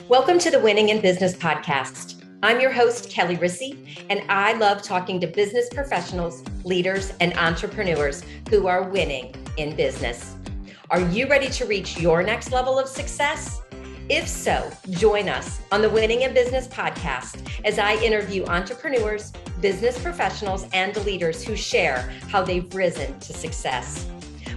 Welcome to the Winning in Business podcast. I'm your host, Kelly Rissy, and I love talking to business professionals, leaders, and entrepreneurs who are winning in business. Are you ready to reach your next level of success? If so, join us on the Winning in Business podcast as I interview entrepreneurs, business professionals, and leaders who share how they've risen to success.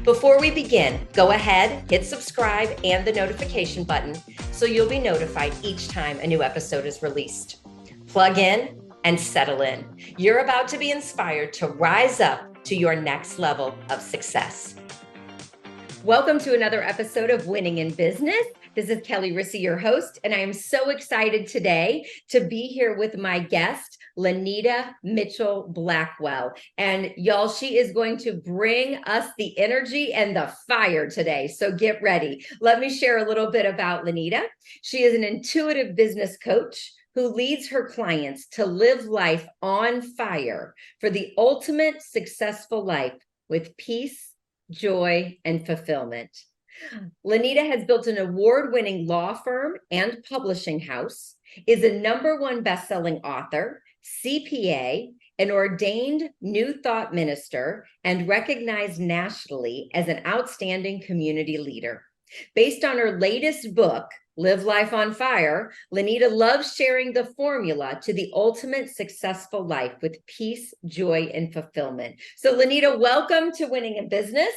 Before we begin, go ahead, hit subscribe and the notification button so you'll be notified each time a new episode is released. Plug in and settle in. You're about to be inspired to rise up to your next level of success. Welcome to another episode of Winning in Business. This is Kelly Rissy, your host, and I am so excited today to be here with my guest, Lynita Mitchell-Blackwell. And y'all, she is going to bring us the energy and the fire today. So get ready. Let me share a little bit about Lynita. She is an intuitive business coach who leads her clients to live life on fire for the ultimate successful life with peace, joy, and fulfillment. Lynita has built an award-winning law firm and publishing house, is a #1 best-selling author, CPA, an ordained New Thought minister, and recognized nationally as an outstanding community leader. Based on her latest book, Live Life on Fire, Lynita loves sharing the formula to the ultimate successful life with peace, joy, and fulfillment. So Lynita, welcome to Winning in Business.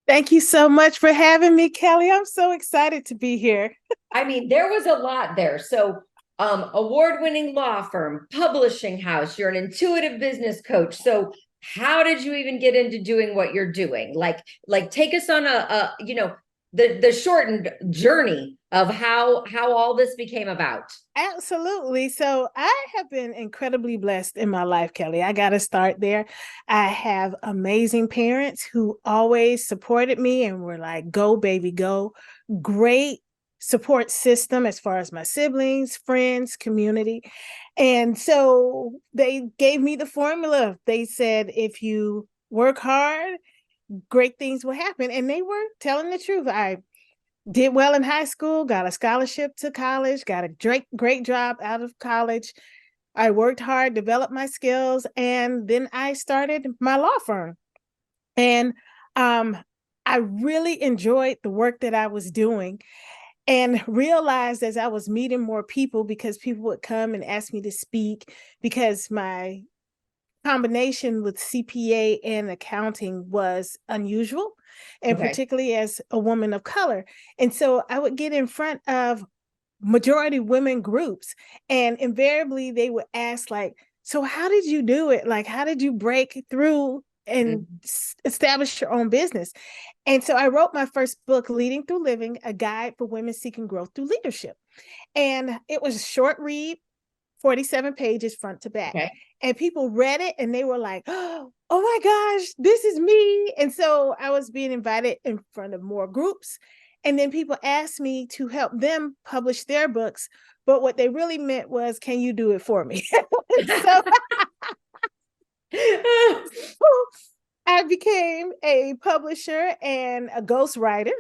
Thank you so much for having me, Kelly. I'm so excited to be here. I mean, there was a lot there. So award-winning law firm, publishing house, you're an intuitive business coach. So how did you even get into doing what you're doing? Like take us on the shortened journey of how all this became about. Absolutely. So I have been incredibly blessed in my life, Kelly. I got to start there. I have amazing parents who always supported me and were like, go, baby, go. Great support system as far as my siblings, friends, community. And so they gave me the formula. They said, if you work hard, great things will happen. And they were telling the truth. I did well in high school, got a scholarship to college, got a great job out of college. I worked hard, developed my skills, and then I started my law firm. And I really enjoyed the work that I was doing and realized as I was meeting more people, because people would come and ask me to speak, because my combination with CPA and accounting was unusual, and particularly as a woman of color. And so I would get in front of majority women groups, and invariably they would ask, like, so how did you do it? Like, how did you break through and establish your own business? And so I wrote my first book, Leading Through Living, a guide for women seeking growth through leadership. And it was a short read, 47 pages front to back. Okay. And people read it and they were like, oh my gosh, this is me. And so I was being invited in front of more groups. And then people asked me to help them publish their books. But what they really meant was, can you do it for me? So I became a publisher and a ghostwriter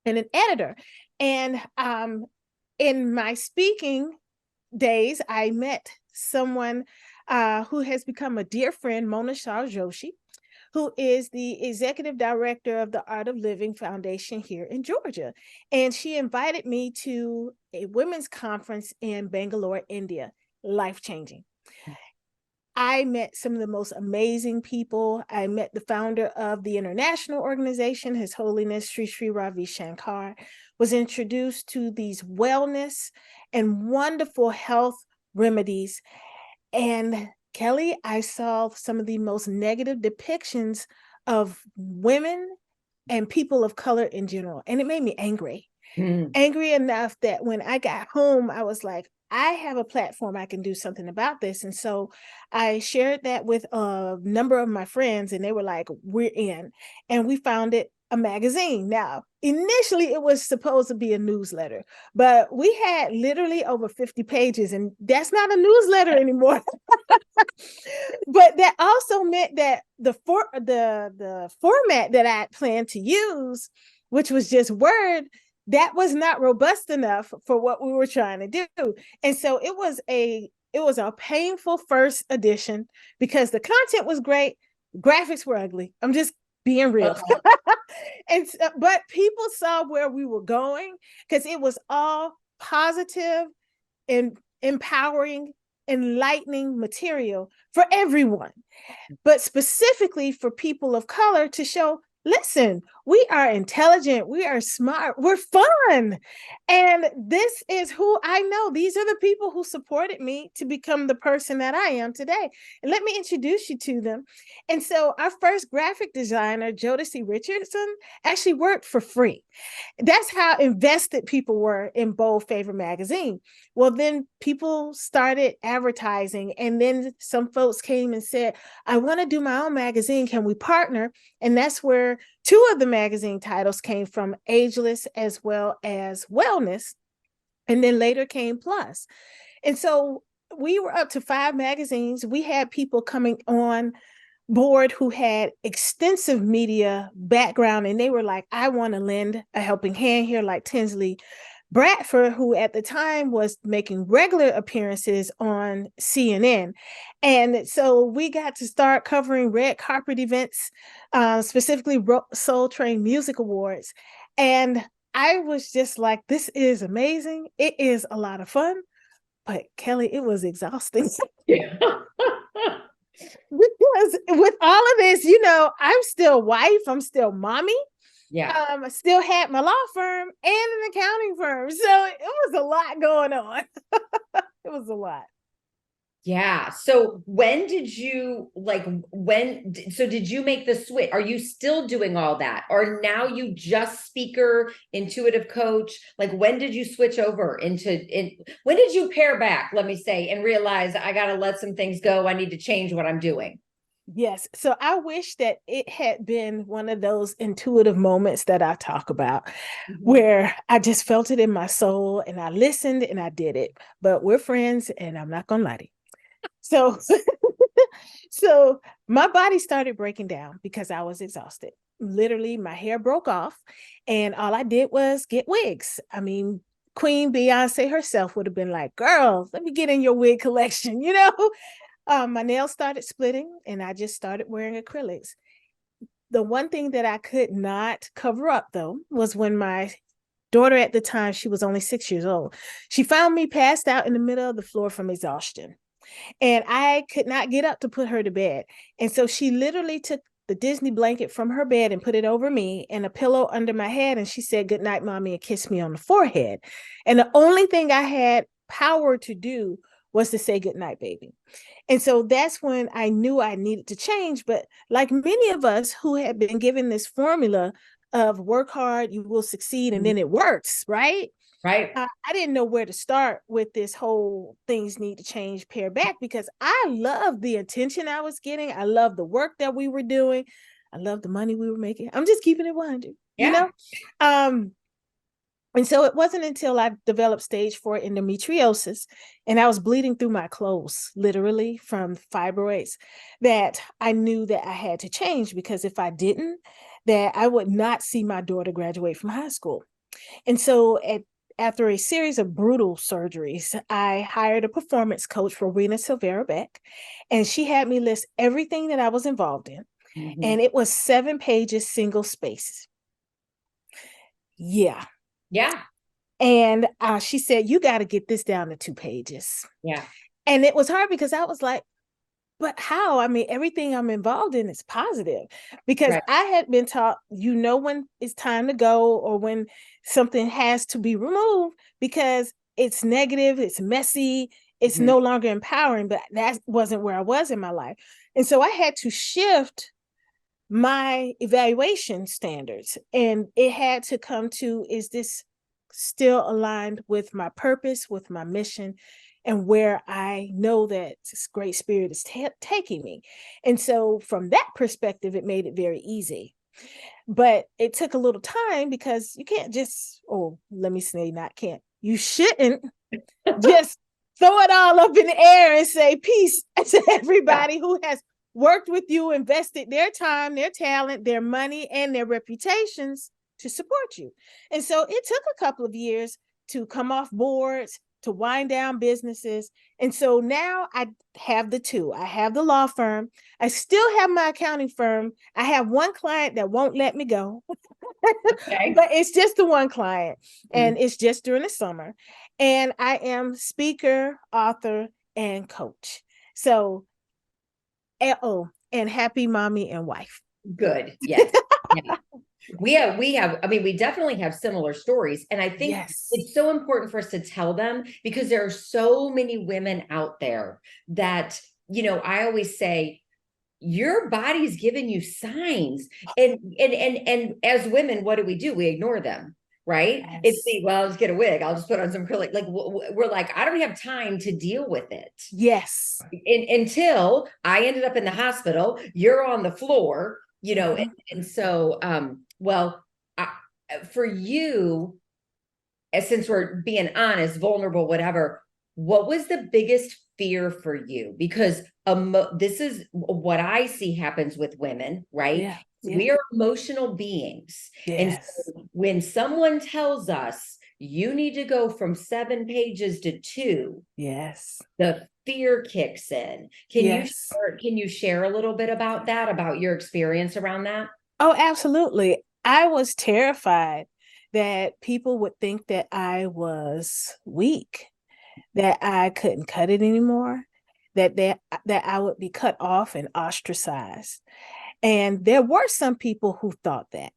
and an editor. And in my speaking days, I met someone who has become a dear friend, Mona Shah Joshi, who is the executive director of the Art of Living Foundation here in Georgia. And she invited me to a women's conference in Bangalore, India. Life-changing. I met some of the most amazing people. I met the founder of the international organization, His Holiness Sri Sri Ravi Shankar, was introduced to these wellness and wonderful health remedies. And Kelly, I saw some of the most negative depictions of women and people of color in general. And it made me angry. Angry enough that when I got home, I was like, I have a platform, I can do something about this. And so I shared that with a number of my friends, and they were like, we're in. And we founded a magazine. Now, initially it was supposed to be a newsletter, but we had literally over 50 pages, and that's not a newsletter anymore. But that also meant that the format that I had planned to use, which was just Word, that was not robust enough for what we were trying to do. And so it was a painful first edition because the content was great, graphics were ugly. I'm just being real. But people saw where we were going because it was all positive and empowering, enlightening material for everyone, but specifically for people of color to show, listen, we are intelligent, we are smart, we're fun. And this is who I know. These are the people who supported me to become the person that I am today. And let me introduce you to them. And so our first graphic designer, Jodeci Richardson, actually worked for free. That's how invested people were in Bold Favor magazine. Well, then people started advertising, and then some folks came and said, I want to do my own magazine. Can we partner? And that's where two of the magazine titles came from, Ageless as well as Wellness. And then later came Plus. And so we were up to 5 magazines. We had people coming on board who had extensive media background, and they were like, I want to lend a helping hand here, like Tinsley Bradford, who at the time was making regular appearances on CNN. And so we got to start covering red carpet events, specifically Soul Train Music Awards. And I was just like, this is amazing. It is a lot of fun. But Kelly, it was exhausting. Yeah. Because with all of this, I'm still wife, I'm still mommy. Yeah. I still had my law firm and an accounting firm. So it was a lot going on. It was a lot. Yeah. So did you make the switch? Are you still doing all that? Or now you just speaker, intuitive coach? Like, when did you switch over when did you pare back, let me say, and realize I got to let some things go. I need to change what I'm doing. Yes. So I wish that it had been one of those intuitive moments that I talk about, where I just felt it in my soul and I listened and I did it. But we're friends and I'm not going to lie to you. So my body started breaking down because I was exhausted. Literally, my hair broke off and all I did was get wigs. I mean, Queen Beyonce herself would have been like, girl, let me get in your wig collection, My nails started splitting and I just started wearing acrylics. The one thing that I could not cover up, though, was when my daughter at the time, she was only 6 years old. She found me passed out in the middle of the floor from exhaustion. And I could not get up to put her to bed. And so she literally took the Disney blanket from her bed and put it over me and a pillow under my head. And she said, good night, mommy, and kissed me on the forehead. And the only thing I had power to do was to say good night, baby. And so that's when I knew I needed to change. But like many of us who had been given this formula of work hard, you will succeed, and then it works, right? Right. I didn't know where to start with this whole things need to change, pare back, because I loved the attention I was getting. I loved the work that we were doing. I loved the money we were making. I'm just keeping it 100, And so it wasn't until I developed stage 4 endometriosis and I was bleeding through my clothes, literally from fibroids, that I knew that I had to change, because if I didn't, that I would not see my daughter graduate from high school. And so after a series of brutal surgeries, I hired a performance coach, Rowena Silvera Beck, and she had me list everything that I was involved in. And it was 7 pages, single spaces. Yeah. Yeah. And she said, you got to get this down to 2 pages. Yeah. And it was hard because I was like, but how? I mean, everything I'm involved in is positive, because I had been taught, when it's time to go or when something has to be removed, because it's negative, it's messy, it's no longer empowering. But that wasn't where I was in my life. And so I had to shift my evaluation standards, and it had to come to, is this still aligned with my purpose, with my mission, and where I know that this great spirit is taking me? And so from that perspective, it made it very easy. But it took a little time, because you can't just, you shouldn't just throw it all up in the air and say peace to everybody who has worked with you, invested their time, their talent, their money, and their reputations to support you. And so it took a couple of years to come off boards, to wind down businesses. And so now I have the two. I have the law firm. I still have my accounting firm. I have one client that won't let me go, Okay. but it's just the one client, and Mm. it's just during the summer. And I am speaker, author, and coach. So, and happy mommy and wife. Good. Yes. Yeah. We have, I mean, we definitely have similar stories. And I think Yes. it's so important for us to tell them, because there are so many women out there that, I always say, your body's giving you signs. And as women, what do? We ignore them, right? It's Yes. the, well, I'll just get a wig. I'll just put on some acrylic. Like we're like, I don't have time to deal with it. Yes. Until I ended up in the hospital, you're on the floor, and so, well, I, for you, since we're being honest, vulnerable, whatever, what was the biggest fear for you? Because this is what I see happens with women, right? Yeah. Yeah. We are emotional beings. And Yes. so when someone tells us you need to go from 7 pages to 2, Yes. the fear kicks in. Yes. Can you share a little bit about that, about your experience around that? Oh, absolutely. I was terrified that people would think that I was weak, that I couldn't cut it anymore, that I would be cut off and ostracized. And there were some people who thought that.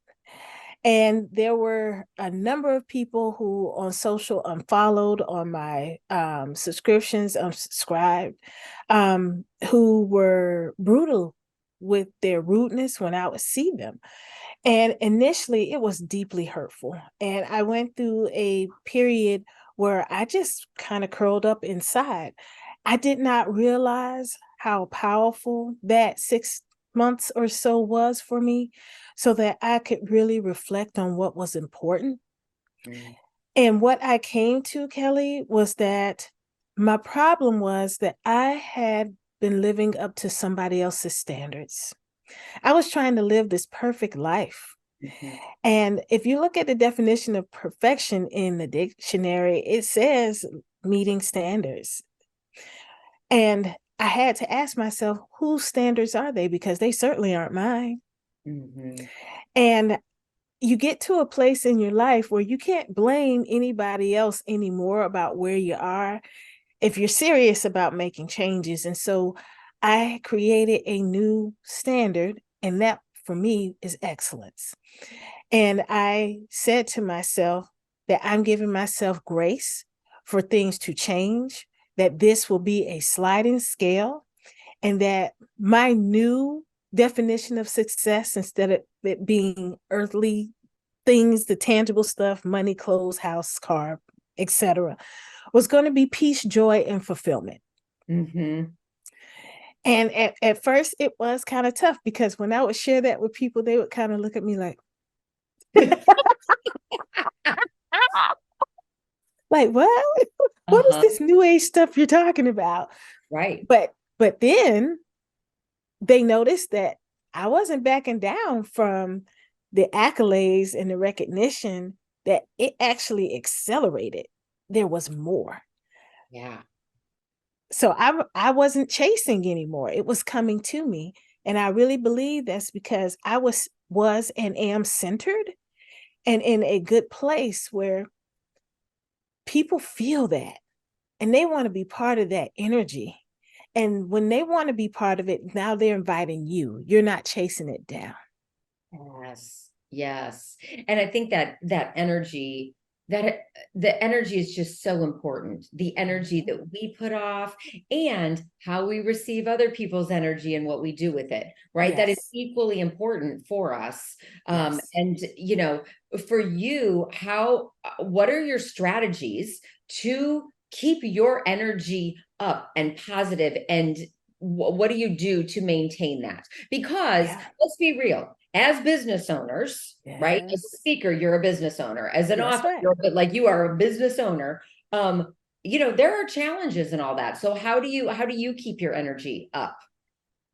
And there were a number of people who on social unfollowed, on my subscriptions, unsubscribed, who were brutal with their rudeness when I would see them. And initially, it was deeply hurtful. And I went through a period where I just kind of curled up inside. I did not realize how powerful that 6 months or so was for me, so that I could really reflect on what was important. Mm. And what I came to, Kelly, was that my problem was that I had been living up to somebody else's standards. I was trying to live this perfect life. Mhm. And if you look at the definition of perfection in the dictionary, it says meeting standards. And I had to ask myself, whose standards are they? Because they certainly aren't mine. Mhm. And you get to a place in your life where you can't blame anybody else anymore about where you are if you're serious about making changes. And so I created a new standard, and that for me is excellence. And I said to myself that I'm giving myself grace for things to change, that this will be a sliding scale, and that my new definition of success, instead of it being earthly things, the tangible stuff, money, clothes, house, car, etc., was going to be peace, joy, and fulfillment. Mhm. And at first, it was kind of tough, because when I would share that with people, they would kind of look at me like, like, what? What is Uh-huh. this new age stuff you're talking about? Right. But then they noticed that I wasn't backing down from the accolades and the recognition, that it actually accelerated. There was more. Yeah. So I wasn't chasing anymore. It was coming to me. And I really believe that's because I was and am centered and in a good place where people feel that and they want to be part of that energy. And when they want to be part of it, now they're inviting you. You're not chasing it down. Yes. Yes. And I think that the energy is just so important. The energy that we put off, and how we receive other people's energy and what we do with it, right? That is Yes. equally important for us. Yes. And for you, what are your strategies to keep your energy up and positive, and what do you do to maintain that? Because Yeah. let's be real, as business owners, right? As a Yes. speaker, you're a business owner. As an That's author, right. like you are a business owner. There are challenges and all that. So how do you keep your energy up?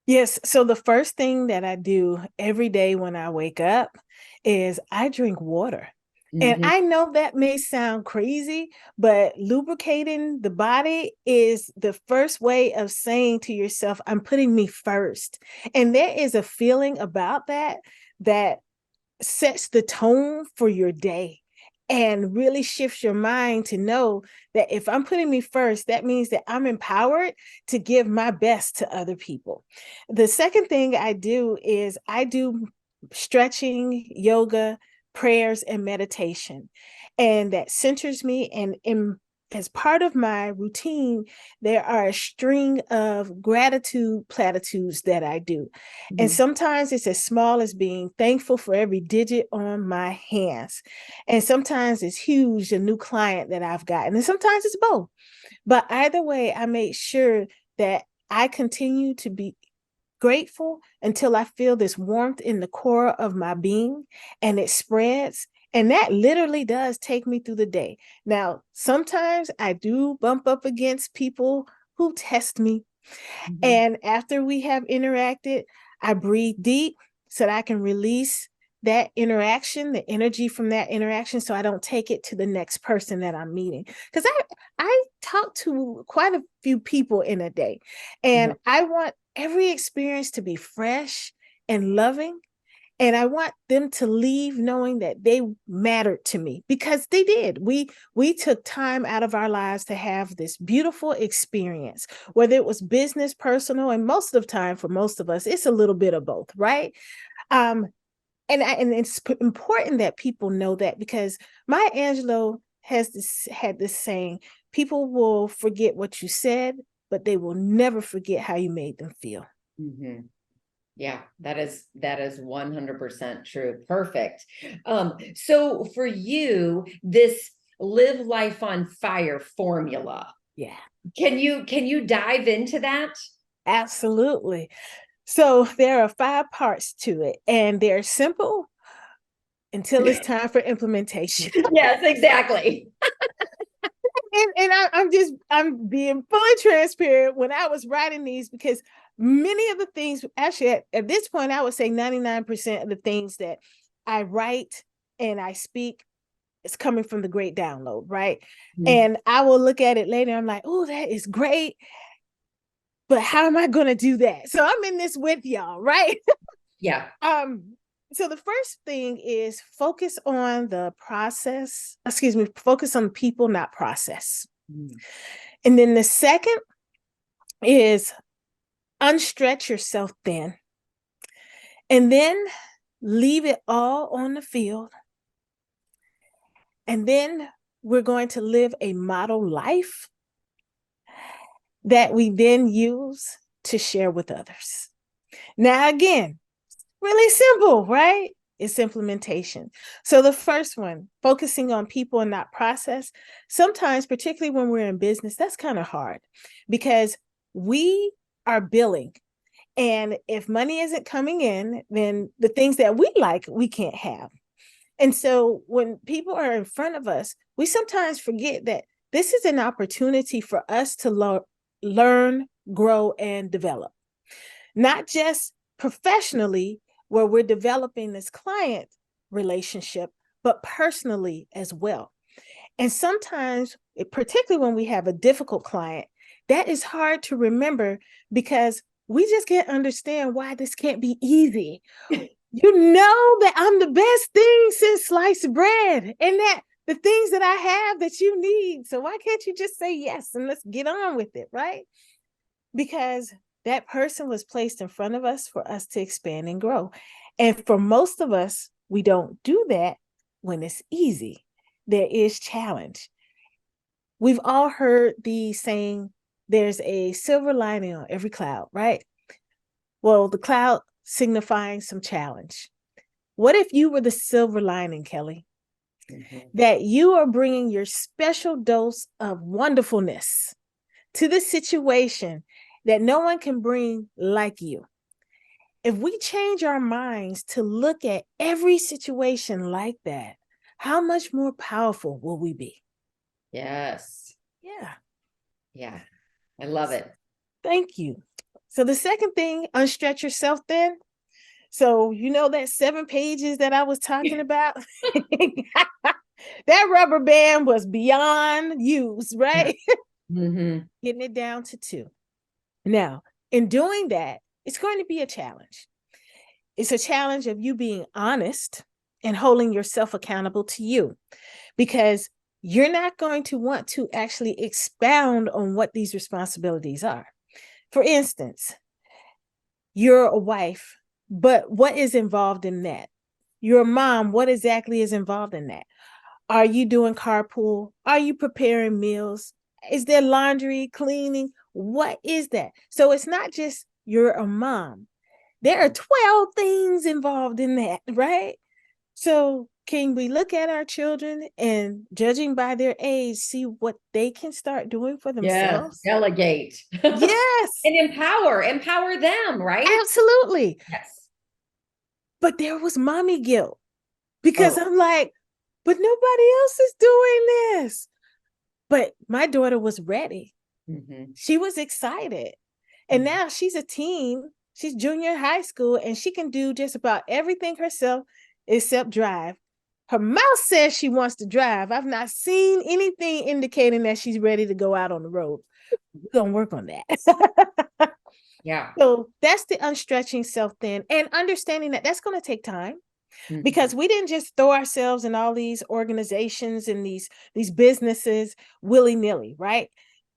Yes. So the first thing that I do every day when I wake up is I drink water. And Mm-hmm. I know that may sound crazy, but lubricating the body is the first way of saying to yourself, I'm putting me first. And there is a feeling about that that sets the tone for your day and really shifts your mind to know that if I'm putting me first, that means that I'm empowered to give my best to other people. The second thing I do is I do stretching, yoga, prayers, and meditation. And that centers me. And as part of my routine, there are a string of gratitude platitudes that I do. And Mm-hmm. sometimes it's as small as being thankful for every digit on my hands. And sometimes it's huge, a new client that I've gotten. And sometimes it's both. But either way, I make sure that I continue to be grateful until I feel this warmth in the core of my being and it spreads. And that literally does take me through the day. Now, sometimes I do bump up against people who test me. Mm-hmm. And after we have interacted, I breathe deep so that I can release that interaction, the energy from that interaction, so I don't take it to the next person that I'm meeting. Because I talk to quite a few people in a day, and I want every experience to be fresh and loving. And I want them to leave knowing that they mattered to me, because they did. We took time out of our lives to have this beautiful experience, whether it was business, personal, and most of the time for most of us, it's a little bit of both, right? Um, and it's important that people know that, because Maya Angelou had this saying: people will forget what you said, but they will never forget how you made them feel. Mm-hmm. Yeah, that is 100% true. Perfect. So for you, this live life on fire formula, Yeah, can you dive into that? absolutely. So there are 5 parts to it, and they're simple until it's time for implementation. Yes, exactly. I'm being fully transparent when I was writing these, because many of the things, actually at this point, I would say 99% of the things that I write and I speak is coming from the great download, right? Mm-hmm. And I will look at it later. I'm like, oh, that is great. But how am I going to do that? So I'm in this with y'all, right? Yeah. So the first thing is focus on the process, focus on people, not process. Mm-hmm. And then the second is unstretch yourself thin. And then leave it all on the field. And then we're going to live a model life that we then use to share with others. Now, again, really simple, right? It's implementation. So the first one, focusing on people and not process. Sometimes, particularly when we're in business, that's kind of hard, because we are billing. And if money isn't coming in, then the things that we like, we can't have. And so when people are in front of us, we sometimes forget that this is an opportunity for us to learn, grow, and develop, not just professionally, where we're developing this client relationship, but personally as well. And sometimes, particularly when we have a difficult client, that is hard to remember, because we just can't understand why this can't be easy. You know that I'm the best thing since sliced bread, and that the things that I have that you need. So why can't you just say yes and let's get on with it, right? Because that person was placed in front of us for us to expand and grow. And for most of us, we don't do that when it's easy. There is challenge. We've all heard the saying, there's a silver lining on every cloud, right? Well, the cloud signifying some challenge. What if you were the silver lining, Kelly? Mm-hmm. That you are bringing your special dose of wonderfulness to the situation that no one can bring like you. If we change our minds to look at every situation like that, how much more powerful will we be? Yes. Yeah. Yeah. I love it. Thank you. So the second thing, unstretch yourself then. So, that 7 pages that I was talking about, that rubber band was beyond use, right? Mm-hmm. Getting it down to 2. Now, in doing that, it's going to be a challenge. It's a challenge of you being honest and holding yourself accountable to you, because you're not going to want to actually expound on what these responsibilities are. For instance, you're a wife, but what is involved in that? You're a mom, what exactly is involved in that? Are you doing carpool? Are you preparing meals? Is there laundry, cleaning? What is that? So it's not just you're a mom. There are 12 things involved in that, right? So can we look at our children and, judging by their age, see what they can start doing for Yes, themselves? delegate. Yes, And empower them, right? absolutely. Yes. But there was mommy guilt, because Oh. I'm like, but nobody else is doing this. But my daughter was ready. Mm-hmm. She was excited. And now she's a teen. She's junior high school, and she can do just about everything herself except drive. Her mouth says she wants to drive. I've not seen anything indicating that she's ready to go out on the road. We're going to work on that. Yeah. So that's the unstretching self thin, and understanding that that's going to take time, Mm-hmm. because we didn't just throw ourselves in all these organizations and these businesses willy-nilly, right?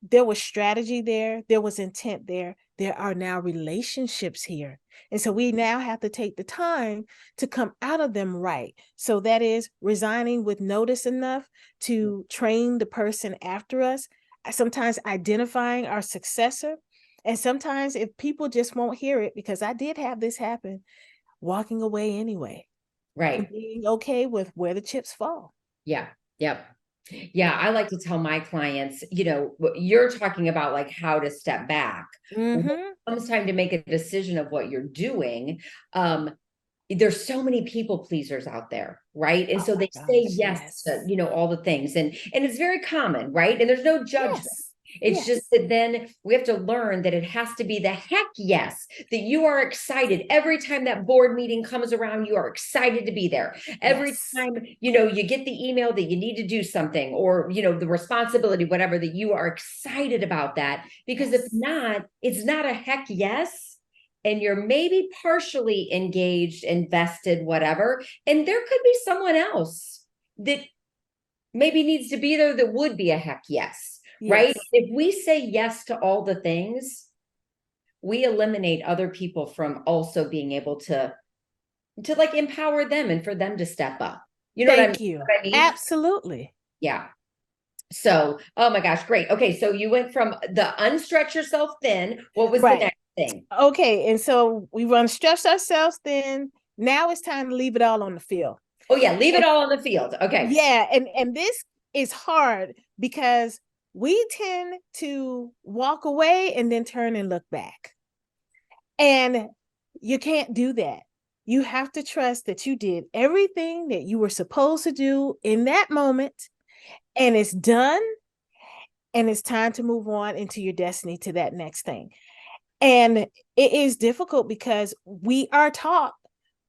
There was strategy there was intent there are now relationships here, and so we now have to take the time to come out of them, right? So that is resigning with notice enough to train the person after us, sometimes identifying our successor, and sometimes, if people just won't hear it, because I did have this happen, walking away anyway, and Right. being okay with where the chips fall. Yeah. Yep. Yeah. I like to tell my clients, you're talking about like how to step back. When it Mm-hmm. comes time to make a decision of what you're doing, there's so many people pleasers out there, right? And Oh so my they say gosh, yes to, yes. all the things, and it's very common, right? And there's no judgment. Yes. It's Yes. just that then we have to learn that it has to be the heck yes, that you are excited every time that board meeting comes around. You are excited to be there every Yes. time, you get the email that you need to do something, or the responsibility, whatever, that you are excited about that. Because if Yes. not, it's not a heck yes, and you're maybe partially engaged, invested, whatever. And there could be someone else that maybe needs to be there that would be a heck yes, right? Yes. If we say yes to all the things, we eliminate other people from also being able to like empower them and for them to step up. You know what I mean? Thank you. What I mean? Absolutely. Yeah. So, oh my gosh, great. Okay, so you went from the unstretch yourself thin. What was the Right. next thing? Okay. And so we run stretch ourselves thin. Now it's time to leave it all on the field. Oh yeah, leave it And all on the field. Okay. yeah, and this is hard, because we tend to walk away and then turn and look back. And you can't do that. You have to trust that you did everything that you were supposed to do in that moment, and it's done, and it's time to move on into your destiny, to that next thing. And it is difficult, because we are taught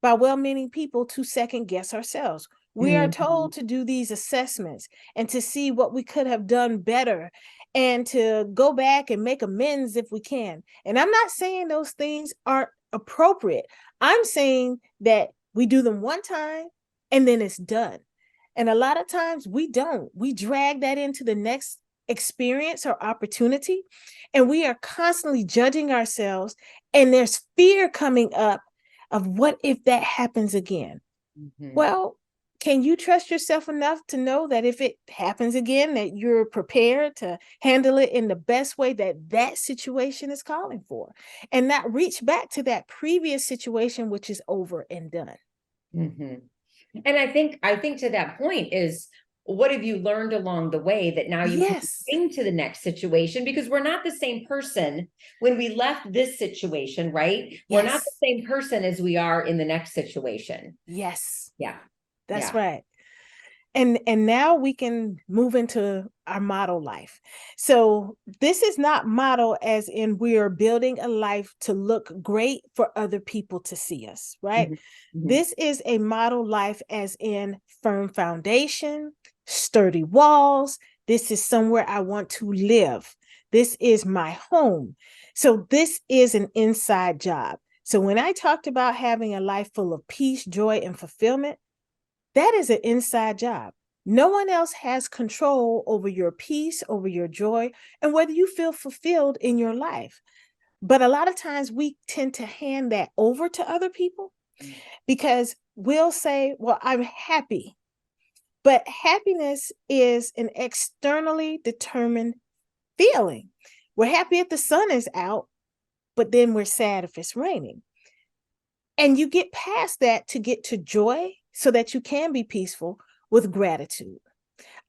by well-meaning people to second guess ourselves. We are Mhm. told to do these assessments and to see what we could have done better, and to go back and make amends if we can. And I'm not saying those things aren't appropriate. I'm saying that we do them one time and then it's done. And a lot of times we don't. We drag that into the next experience or opportunity, and we are constantly judging ourselves, and there's fear coming up of, what if that happens again? Mhm. Well, can you trust yourself enough to know that if it happens again, that you're prepared to handle it in the best way that that situation is calling for, and not reach back to that previous situation, which is over and done? Mhm. And I think to that point is, what have you learned along the way that now you can Yes. bring to the next situation? Because we're not the same person when we left this situation, right? We're not the Yes. same person as we are in the next situation. Yes. Yeah. That's Yeah. right. And now we can move into our model life. So this is not model as in we are building a life to look great for other people to see us, right? Mm-hmm. This is a model life as in firm foundation, sturdy walls. This is somewhere I want to live. This is my home. So this is an inside job. So when I talked about having a life full of peace, joy, and fulfillment, that is an inside job. No one else has control over your peace, over your joy, and whether you feel fulfilled in your life. But a lot of times we tend to hand that over to other people because we'll say, well, I'm happy. But happiness is an externally determined feeling. We're happy if the sun is out, but then we're sad if it's raining. And you get past that to get to joy so that you can be peaceful with gratitude.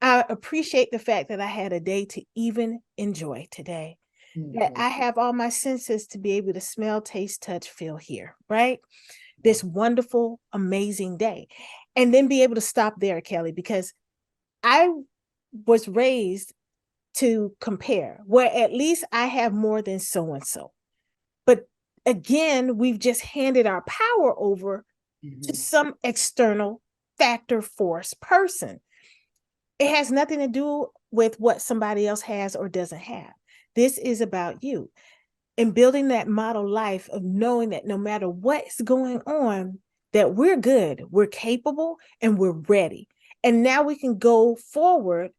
I appreciate the fact that I had a day to even enjoy today, that I have all my senses to be able to smell, taste, touch, feel, hear, right? This wonderful, amazing day. And then be able to stop there, Kelly, because I was raised to compare, where at least I have more than so-and-so. But again, we've just handed our power over to some external factor, force, person. It has nothing to do with what somebody else has or doesn't have. This is about you and building that model life of knowing that no matter what's going on, that we're good, we're capable, and we're ready. And now we can go forward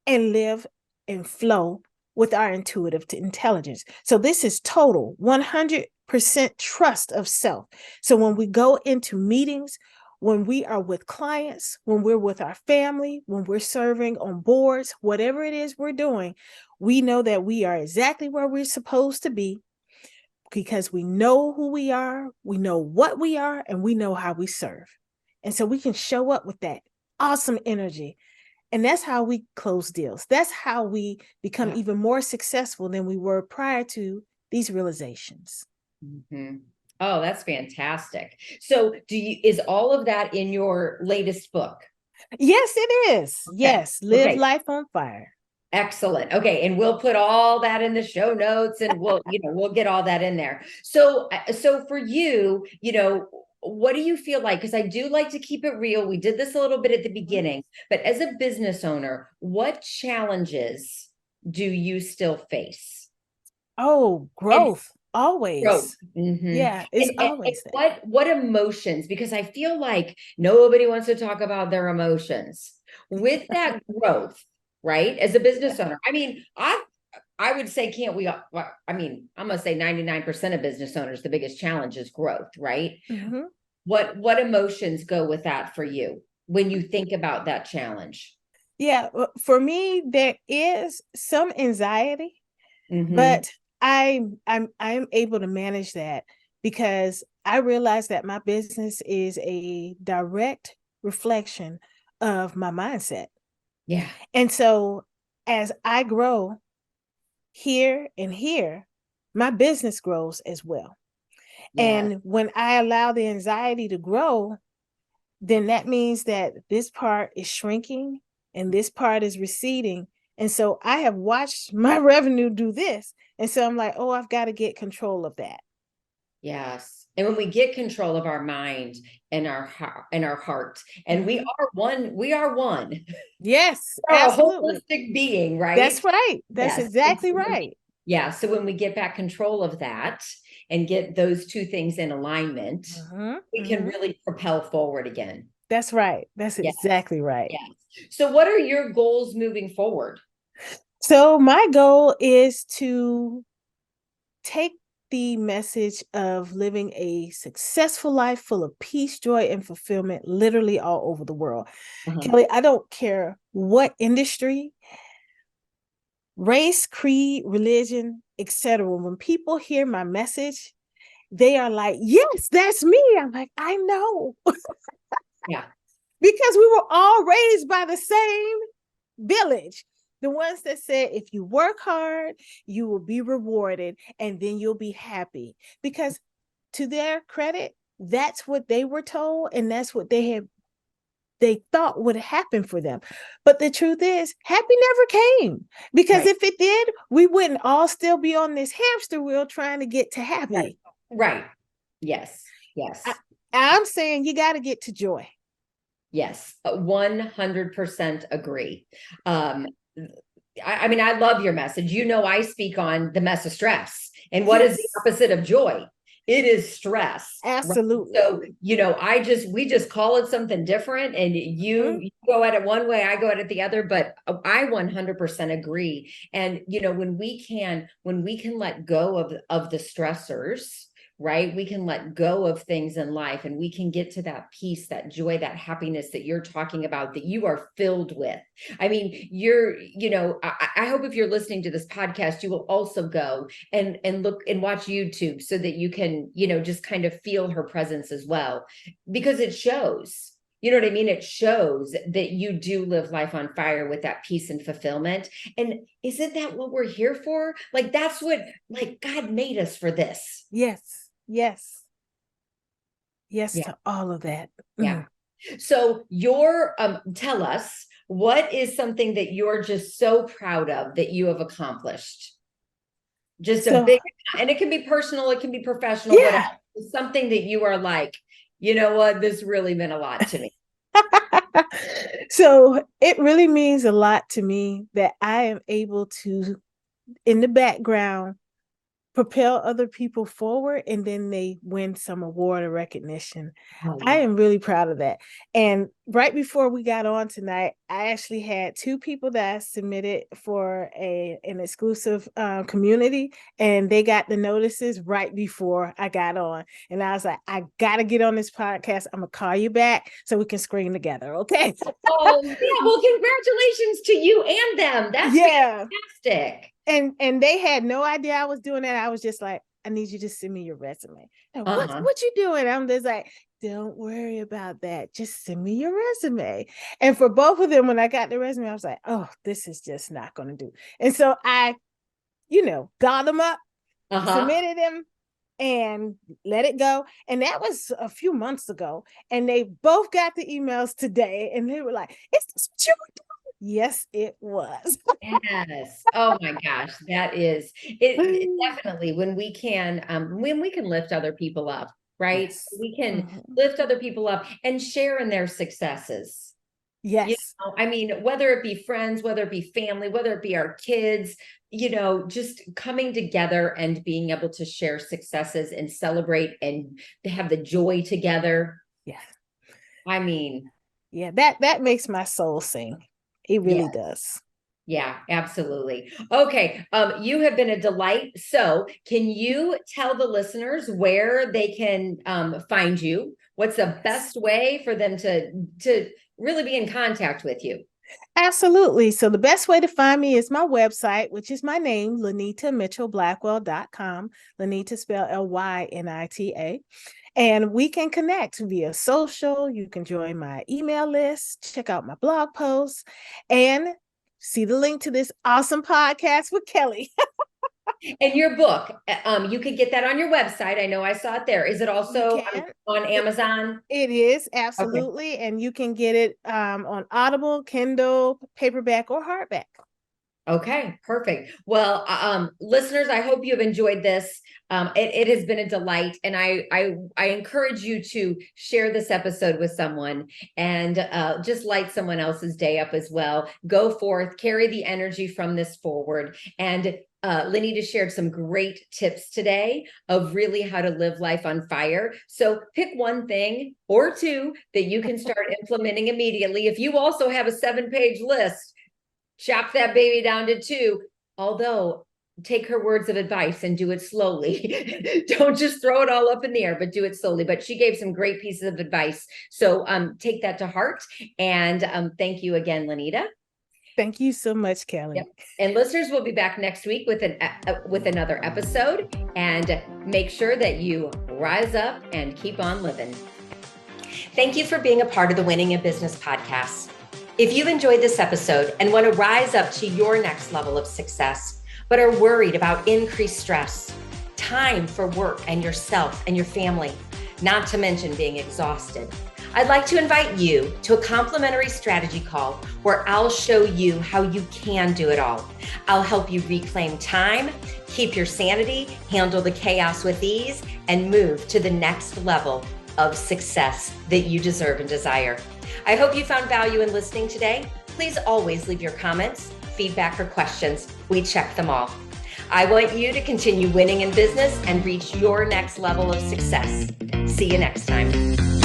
and live and flow with our intuitive intelligence. So this is total 100% trust of self. So when we go into meetings, when we are with clients, when we're with our family, when we're serving on boards, whatever it is we're doing, we know that we are exactly where we're supposed to be because we know who we are, we know what we are, and we know how we serve. And so we can show up with that awesome energy. And that's how we close deals. That's how we become even more successful than we were prior to these realizations. Oh, that's fantastic. So is all of that in your latest book? Yes, it is. Okay. Yes. Live Life on Fire. Excellent. Okay. And we'll put all that in the show notes and we'll get all that in there. So for you, what do you feel like? Because I do like to keep it real. We did this a little bit at the beginning, but as a business owner, what challenges do you still face? Oh, growth. Always. Growth. Yeah, it's always that. What emotions? Because I feel like nobody wants to talk about their emotions. With that growth, right? As a business owner, I mean, I would say, can't we? I mean, I'm gonna say 99% of business owners, the biggest challenge is growth, right? What emotions go with that for you when you think about that challenge? Yeah, for me, there is some anxiety, but I'm able to manage that because I realize that my business is a direct reflection of my mindset. Yeah. And so as I grow here and here, my business grows as well. Yeah. And when I allow the anxiety to grow, then that means that this part is shrinking and this part is receding. And so I have watched my revenue do this. And so I'm like, oh, I've got to get control of that. Yes. And when we get control of our mind and our heart, and we are one. Yes, we're absolutely. a holistic being, right? That's right. That's exactly right. Yeah. So when we get back control of that and get those two things in alignment, we can really propel forward again. That's right. That's exactly right. Yes. So what are your goals moving forward? So my goal is to take the message of living a successful life full of peace, joy, and fulfillment literally all over the world. Kelly, I don't care what industry, race, creed, religion, etc. When people hear my message, they are like, yes, that's me. I'm like, I know. Yeah. Because we were all raised by the same village. The ones that said, if you work hard, you will be rewarded and then you'll be happy. Because to their credit, that's what they were told and that's what they had they thought would happen for them. But the truth is, happy never came, because if it did, we wouldn't all still be on this hamster wheel trying to get to happy. Right. Yes. I'm saying you got to get to joy. Yes. 100% agree. I mean, I love your message. I speak on the mess of stress. And what is the opposite of joy? It is stress. Absolutely. Right? So, we just call it something different, and you go at it one way, I go at it the other, but I 100% agree. And, when we can let go of the stressors, right? We can let go of things in life, and we can get to that peace, that joy, that happiness that you're talking about, that you are filled with. I mean, I hope if you're listening to this podcast, you will also go and look and watch YouTube so that you can, just kind of feel her presence as well, because it shows. You know what I mean? It shows that you do live life on fire with that peace and fulfillment. And isn't that what we're here for? Like, that's what, God made us for this. Yes, to all of that. Yeah. So tell us, what is something that you're just so proud of that you have accomplished? Just a big, and it can be personal, it can be professional, whatever. Something that you are like, you know what, this really meant a lot to me. So it really means a lot to me that I am able to, in the background, propel other people forward, and then they win some award or recognition. I am really proud of that. And right before we got on tonight, I actually had 2 people that I submitted for an exclusive community, and they got the notices right before I got on. And I was like, I got to get on this podcast. I'm going to call you back so we can scream together. Okay. Oh, yeah. Well, congratulations to you and them. That's fantastic. And they had no idea I was doing that. I was just like, I need you to send me your resume. And what you doing? I'm just like, don't worry about that. Just send me your resume. And for both of them, when I got the resume, I was like, oh, this is just not going to do. And so I, dialed them up, submitted them, and let it go. And that was a few months ago. And they both got the emails today, and they were like, is this what you were doing? Yes, it was. Yes. Oh my gosh. That is it definitely when we can lift other people up, right? Yes. We can lift other people up and share in their successes. Yes. I mean, whether it be friends, whether it be family, whether it be our kids, just coming together and being able to share successes and celebrate and have the joy together. Yeah. I mean, yeah, that makes my soul sing. It really does. Yeah, absolutely. Okay. You have been a delight. So can you tell the listeners where they can find you? What's the best way for them to really be in contact with you? Absolutely. So the best way to find me is my website, which is my name, LynitaMitchell-Blackwell.com. Lynita spelled Lynita. And we can connect via social. You can join my email list, check out my blog posts, and see the link to this awesome podcast with Kelly. And your book, you can get that on your website. I know I saw it there. Is it also on Amazon? It is, absolutely. Okay. And you can get it on Audible, Kindle, paperback, or hardback. Okay, perfect. Well, listeners, I hope you have enjoyed this. It has been a delight, and I encourage you to share this episode with someone and just light someone else's day up as well. Go forth, carry the energy from this forward. And Lynita shared some great tips today of really how to live life on fire. So pick one thing or two that you can start implementing immediately. If you also have a 7-page list, chop that baby down to 2, although take her words of advice and do it slowly. Don't just throw it all up in the air, but do it slowly. But she gave some great pieces of advice. So take that to heart. And thank you again, Lynita. Thank you so much, Kelly. Yep. And listeners, we'll be back next week with another episode. And make sure that you rise up and keep on living. Thank you for being a part of the Winning in Business podcast. If you enjoyed this episode and want to rise up to your next level of success, but are worried about increased stress, time for work and yourself and your family, not to mention being exhausted, I'd like to invite you to a complimentary strategy call where I'll show you how you can do it all. I'll help you reclaim time, keep your sanity, handle the chaos with ease, and move to the next level of success that you deserve and desire. I hope you found value in listening today. Please always leave your comments, feedback, or questions. We check them all. I want you to continue winning in business and reach your next level of success. See you next time.